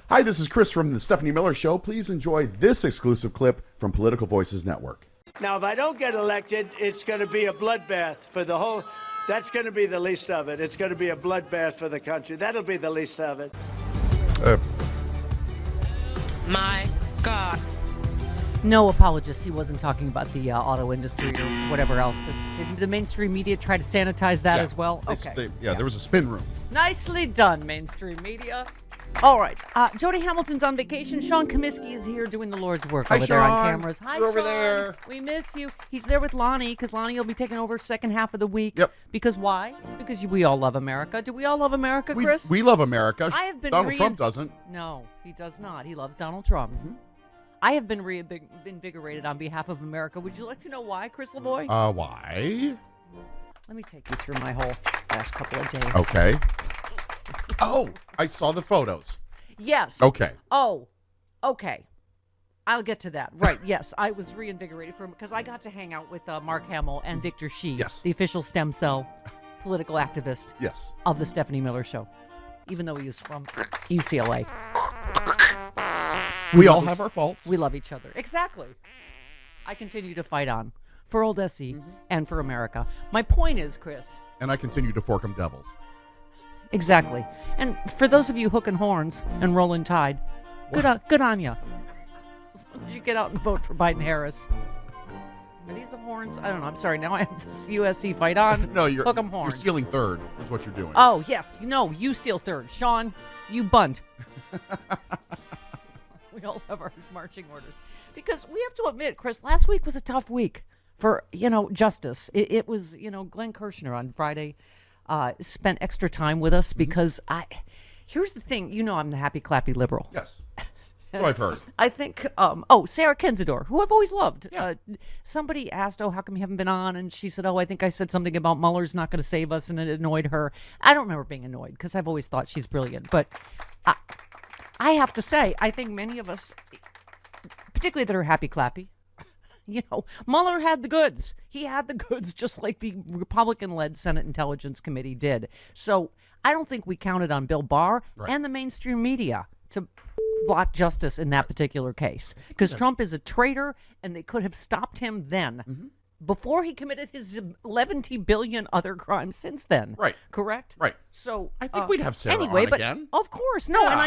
Hi, this is Chris from the Stephanie Miller Show. Please enjoy this exclusive clip from Political Voices Network. Now, if I don't get elected, it's going to be a bloodbath for the whole. That's going to be the least of it. It's going to be a bloodbath for the country. That'll be the least of it. My God. No apologists. He wasn't talking about the auto industry or whatever else. Did the mainstream media try to sanitize that as well? Okay. There was a spin room. Nicely done, mainstream media. All right. Jody Hamilton's on vacation. Sean Comiskey is here doing the Lord's work over there on cameras. Hi, You're over Sean. there. We miss you. He's there with Lonnie because Lonnie will be taking over second half of the week. Yep. Because why? Because we all love America. Do we all love America, Chris? We love America. I have been Donald Trump doesn't. No, he does not. He loves Donald Trump. Mm-hmm. I have been reinvigorated on behalf of America. Would you like to know why, Chris LaVoy? Why? Let me take you through my whole last couple of days. Okay. Oh, I saw the photos. Yes. Okay. Oh, okay. I'll get to that. Right, yes. I was reinvigorated because I got to hang out with Mark Hamill and Victor Shi, Yes. the official stem cell political activist Yes. of the Stephanie Miller Show, even though he is from UCLA. We all have our faults. We love each other. Exactly. I continue to fight on for old SE and for America. My point is, Chris. And I continue to fork 'em devils. Exactly. And for those of you hooking horns and rolling tide, good on you. As long as you get out and vote for Biden-Harris. Are these the horns? I don't know. I'm sorry. Now I have this USC fight on. No, you're hook 'em horns. You're stealing third is what you're doing. Oh, yes. No, you steal third. Sean, you bunt. We all have our marching orders. Because we have to admit, Chris, last week was a tough week for, justice. It was, Glenn Kirshner on Friday spent extra time with us because here's the thing. I'm the happy, clappy liberal. Yes. So I've heard. I think, Sarah Kendzior, who I've always loved. Yeah. Somebody asked, how come you haven't been on? And she said, I think I said something about Mueller's not going to save us, and it annoyed her. I don't remember being annoyed because I've always thought she's brilliant. But I have to say, I think many of us, particularly that are happy, clappy, Mueller had the goods. He had the goods just like the Republican-led Senate Intelligence Committee did. So I don't think we counted on Bill Barr and the mainstream media to block justice in that particular case. Because Trump is a traitor, and they could have stopped him then. Before he committed his 11 billion other crimes since then. Right. Correct? Right. So I think we'd have Sarah anyway, on but again. Of course. No, Yeah. and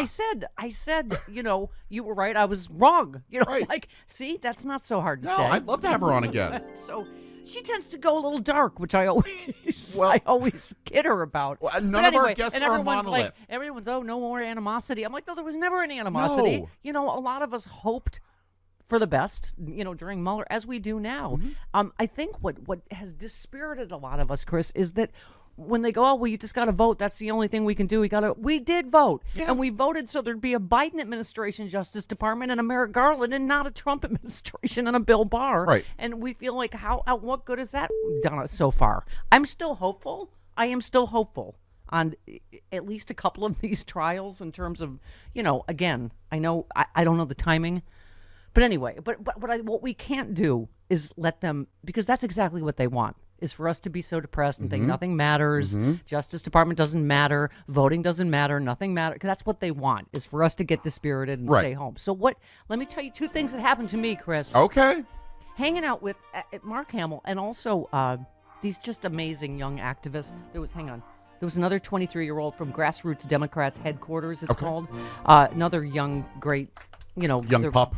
I said, you were right. I was wrong. Right. See, that's not so hard to No, say. I'd love to have her on again. So she tends to go a little dark, which I always kid her about. Well, none But of our anyway, guests and are a everyone's monolith. everyone's, no more animosity. I'm like, no, there was never any animosity. No. A lot of us hoped for the best, during Mueller, as we do now. I think what has dispirited a lot of us, Chris, is that when they go, you just got to vote. That's the only thing we can do. We did vote. Yeah. And we voted so there'd be a Biden administration Justice Department and a Merrick Garland and not a Trump administration and a Bill Barr. Right. And we feel like, what good has that done us so far? I'm still hopeful. I am still hopeful on at least a couple of these trials in terms of, again, I know, I don't know the timing. But anyway, but what we can't do is let them, because that's exactly what they want, is for us to be so depressed and think nothing matters, Justice Department doesn't matter, voting doesn't matter, nothing matters. That's what they want, is for us to get dispirited and stay home. So let me tell you two things that happened to me, Chris. Okay. Hanging out with Mark Hamill and also these just amazing young activists. There was another 23-year-old from Grassroots Democrats headquarters, it's called. Another young, great, Young pup.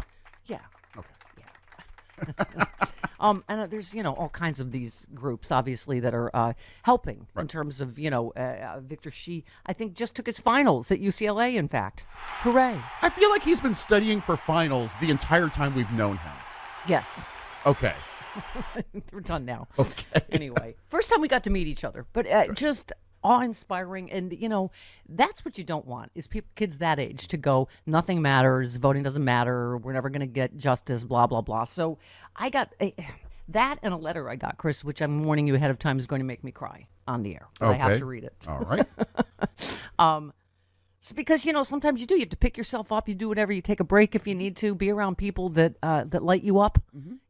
Yeah. Okay. Yeah. And there's, all kinds of these groups, obviously, that are helping in terms of, Victor Shi, I think, just took his finals at UCLA, in fact. Hooray. I feel like he's been studying for finals the entire time we've known him. Yes. Okay. We're done now. Okay. Anyway, first time we got to meet each other, but just awe-inspiring, and that's what you don't want, is kids that age to go, nothing matters, voting doesn't matter, we're never going to get justice, blah blah blah. So I got that and a letter I got, Chris, which I'm warning you ahead of time is going to make me cry on the air, but I have to read it. All right. It's because, sometimes you have to pick yourself up. You do whatever. You take a break if you need to. Be around people that light you up,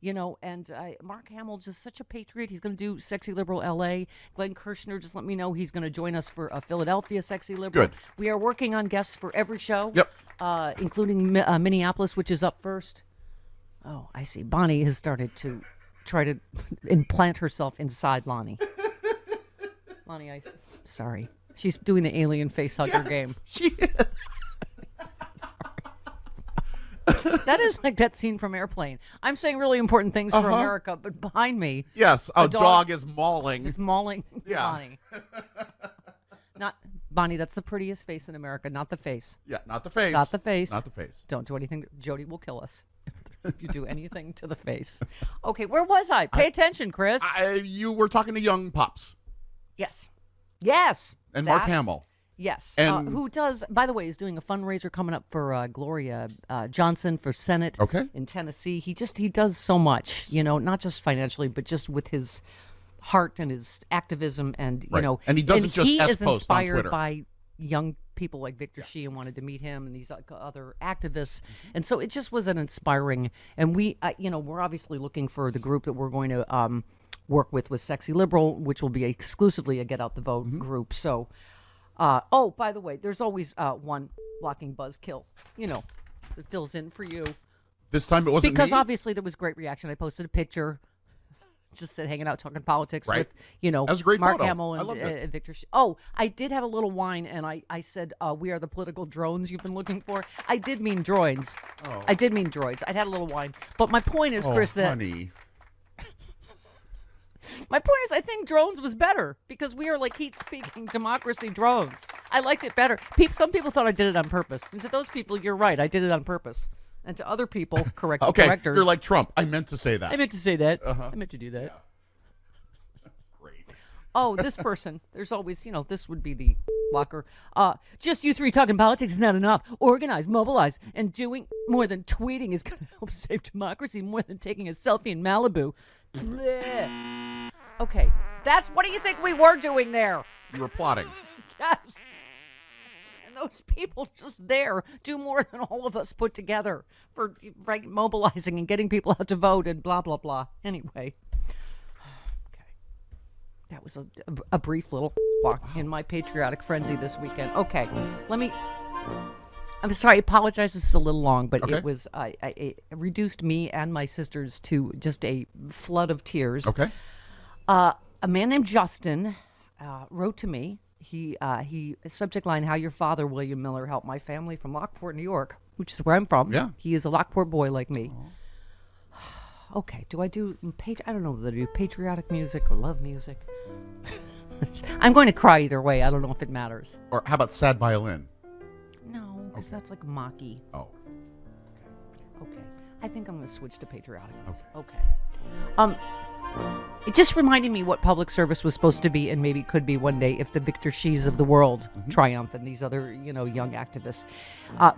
And Mark Hamill, just such a patriot. He's going to do Sexy Liberal L.A. Glenn Kirshner just let me know he's going to join us for Philadelphia Sexy Liberal. Good. We are working on guests for every show. Yep. Including Minneapolis, which is up first. Oh, I see. Bonnie has started to try to implant herself inside Lonnie. Lonnie, sorry. She's doing the alien face hugger game. She is. That is like that scene from Airplane. I'm saying really important things for America, but behind me, Yes, a dog is mauling. is mauling Yeah. Bonnie. Not Bonnie. That's the prettiest face in America. Not the face. Yeah, not the face. Not the face. Not the face. Don't do anything. Jody will kill us if you do anything to the face. Okay, where was I? Pay attention, Chris. You were talking to young pups Yes. Yes. and Mark That- Hamill. Yes. And- Who does, by the way, is doing a fundraiser coming up for Gloria Johnson for Senate Okay. in Tennessee. He does so much, not just financially, but just with his heart and his activism and, Right. And he doesn't just he is S-post on inspired Twitter. by young people like Victor Shee and wanted to meet him and these other activists. And so it just was an inspiring, and we, we're obviously looking for the group that we're going to work with Sexy Liberal, which will be exclusively a Get Out the Vote group. So, by the way, there's always one blocking buzzkill, that fills in for you. This time it wasn't Because me? obviously there was great reaction. I posted a picture, just said hanging out talking politics Right. with, That was a great Mark photo. Hamill I and loved it. Victor. Oh, I did have a little wine, and I said, we are the political drones you've been looking for. I did mean droids. Oh. I did mean droids. I'd had a little wine. But my point is, Chris, that honey. my point is, I think drones was better because we are like heat-speaking democracy drones. I liked it better. Some people thought I did it on purpose. And to those people, you're right. I did it on purpose. And to other people, Okay, correctors. you're like Trump. I meant to say that. I meant to say that. I meant to do that. Great. Oh, this person. There's always, this would be the blocker. Just you three talking politics is not enough. Organize, mobilize, and doing more than tweeting is going to help save democracy more than taking a selfie in Malibu. Blech. Okay, what do you think we were doing there? You were plotting. Yes. And those people just there do more than all of us put together for mobilizing and getting people out to vote and blah, blah, blah. Anyway. Okay. That was a brief little walk in my patriotic frenzy this weekend. Okay. I'm sorry, I apologize. This is a little long, but Okay. it was, it reduced me and my sisters to just a flood of tears. Okay. A man named Justin wrote to me. He subject line, how your father, William Miller, helped my family from Lockport, New York, which is where I'm from. Yeah. He is a Lockport boy like me. Okay, do I do, I don't know whether to do patriotic music or love music. I'm going to cry either way. I don't know if it matters. Or how about sad violin? No, because that's like mocky. Oh. Okay. I think I'm going to switch to patriotic music. Okay. It just reminded me what public service was supposed to be and maybe could be one day if the Victor Shees of the world triumph and these other, young activists.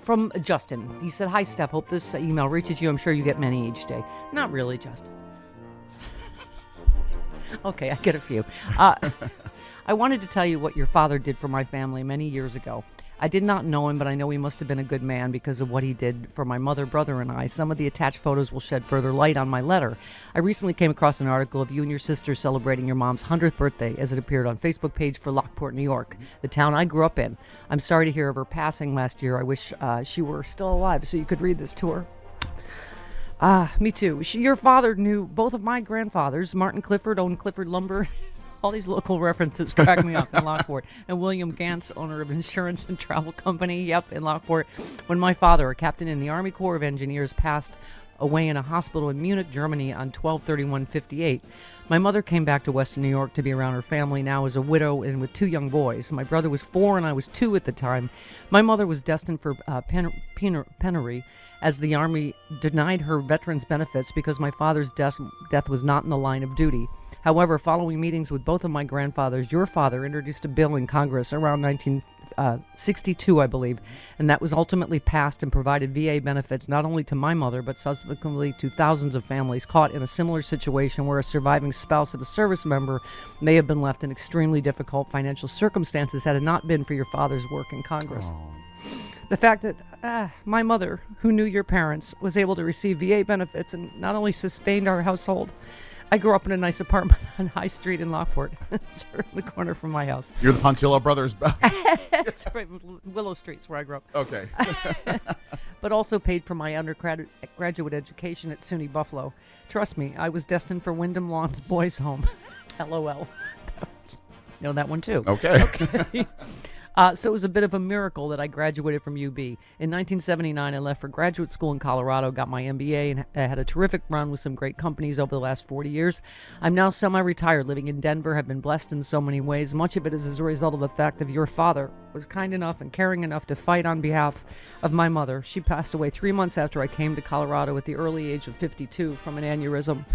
From Justin. He said, "Hi, Steph. Hope this email reaches you. I'm sure you get many each day." Not really, Justin. Okay, I get a few. I wanted to tell you what your father did for my family many years ago. I did not know him, but I know he must have been a good man because of what he did for my mother, brother, and I. Some of the attached photos will shed further light on my letter. I recently came across an article of you and your sister celebrating your mom's 100th birthday as it appeared on Facebook page for Lockport, New York, the town I grew up in. I'm sorry to hear of her passing last year. I wish she were still alive so you could read this to her. Me too. Your father knew both of my grandfathers. Martin Clifford owned Clifford Lumber. All these local references crack me up in Lockport. And William Gantz, owner of insurance and travel company, in Lockport. When my father, a captain in the Army Corps of Engineers, passed away in a hospital in Munich, Germany on 12/31/58, my mother came back to Western New York to be around her family, now as a widow and with 2 young boys. My brother was 4 and I was 2 at the time. My mother was destined for penury, as the Army denied her veterans benefits because my father's death was not in the line of duty. However, following meetings with both of my grandfathers, your father introduced a bill in Congress around 1962, I believe, and that was ultimately passed and provided VA benefits not only to my mother, but subsequently to thousands of families caught in a similar situation where a surviving spouse of a service member may have been left in extremely difficult financial circumstances had it not been for your father's work in Congress. Oh. The fact that my mother, who knew your parents, was able to receive VA benefits and not only sustained our household. I grew up in a nice apartment on High Street in Lockport. It's around the corner from my house. You're the Pontillo brothers. That's right, Willow Street's where I grew up. Okay. But also paid for my undergraduate education at SUNY Buffalo. Trust me, I was destined for Wyndham Lawns Boys Home. LOL. Know that one too. Okay. So it was a bit of a miracle that I graduated from UB. In 1979, I left for graduate school in Colorado, got my MBA, and had a terrific run with some great companies over the last 40 years. I'm now semi-retired, living in Denver, have been blessed in so many ways. Much of it is as a result of the fact that your father was kind enough and caring enough to fight on behalf of my mother. She passed away 3 months after I came to Colorado at the early age of 52 from an aneurysm.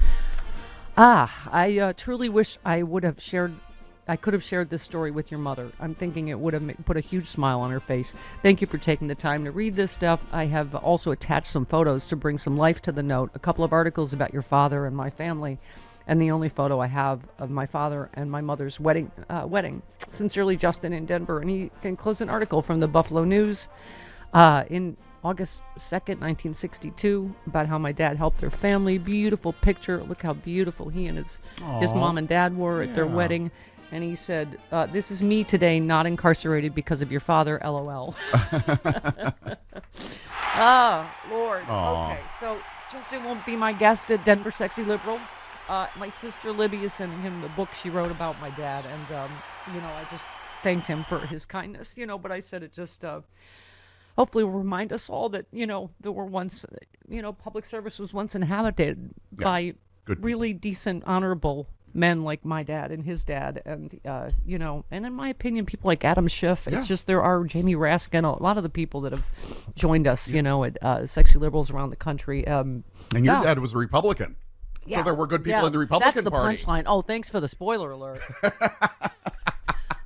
I truly wish I could have shared this story with your mother. I'm thinking it would have put a huge smile on her face. Thank you for taking the time to read this stuff. I have also attached some photos to bring some life to the note, a couple of articles about your father and my family, and the only photo I have of my father and my mother's wedding. Sincerely, Justin in Denver. And he enclosed an article from the Buffalo News in August 2nd, 1962, about how my dad helped their family. Beautiful picture. Look how beautiful he and his mom and dad were at their wedding. And he said, this is me today, not incarcerated because of your father, LOL. Lord. Aww. Okay, so Justin won't be my guest at Denver Sexy Liberal. My sister Libby is sending him the book she wrote about my dad. And, I just thanked him for his kindness, but I said it just hopefully will remind us all that, there were once, public service was once inhabited by really decent, honorable men like my dad and his dad, and and in my opinion, people like Adam Schiff. It's just there are Jamie Raskin, a lot of the people that have joined us, at Sexy Liberals around the country. And your dad was a Republican, so there were good people in the Republican Party. That's the punchline. Oh, thanks for the spoiler alert.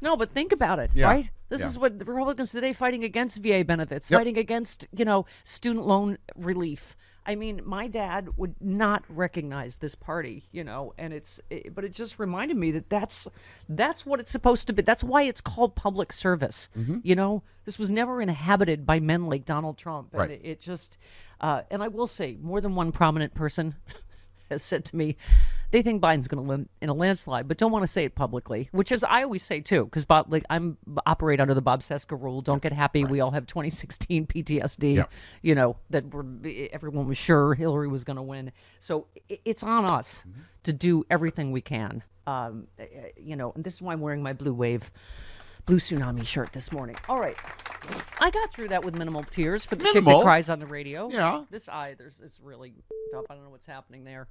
No, but think about it, right? This is what the Republicans today fighting against VA benefits, fighting against student loan relief. I mean, my dad would not recognize this party, and but it just reminded me that that's what it's supposed to be. That's why it's called public service. This was never inhabited by men like Donald Trump. And it just, and I will say, more than one prominent person has said to me, they think Biden's going to win in a landslide, but don't want to say it publicly, which is I always say too, because I'm operate under the Bob Seska rule. Don't get happy. We all have 2016 PTSD. That everyone was sure Hillary was going to win. So it's on us to do everything we can. And this is why I'm wearing my Blue Tsunami shirt this morning. All right. I got through that with minimal tears for the chick that cries on the radio. Yeah. This eye, it's really tough. I don't know what's happening there.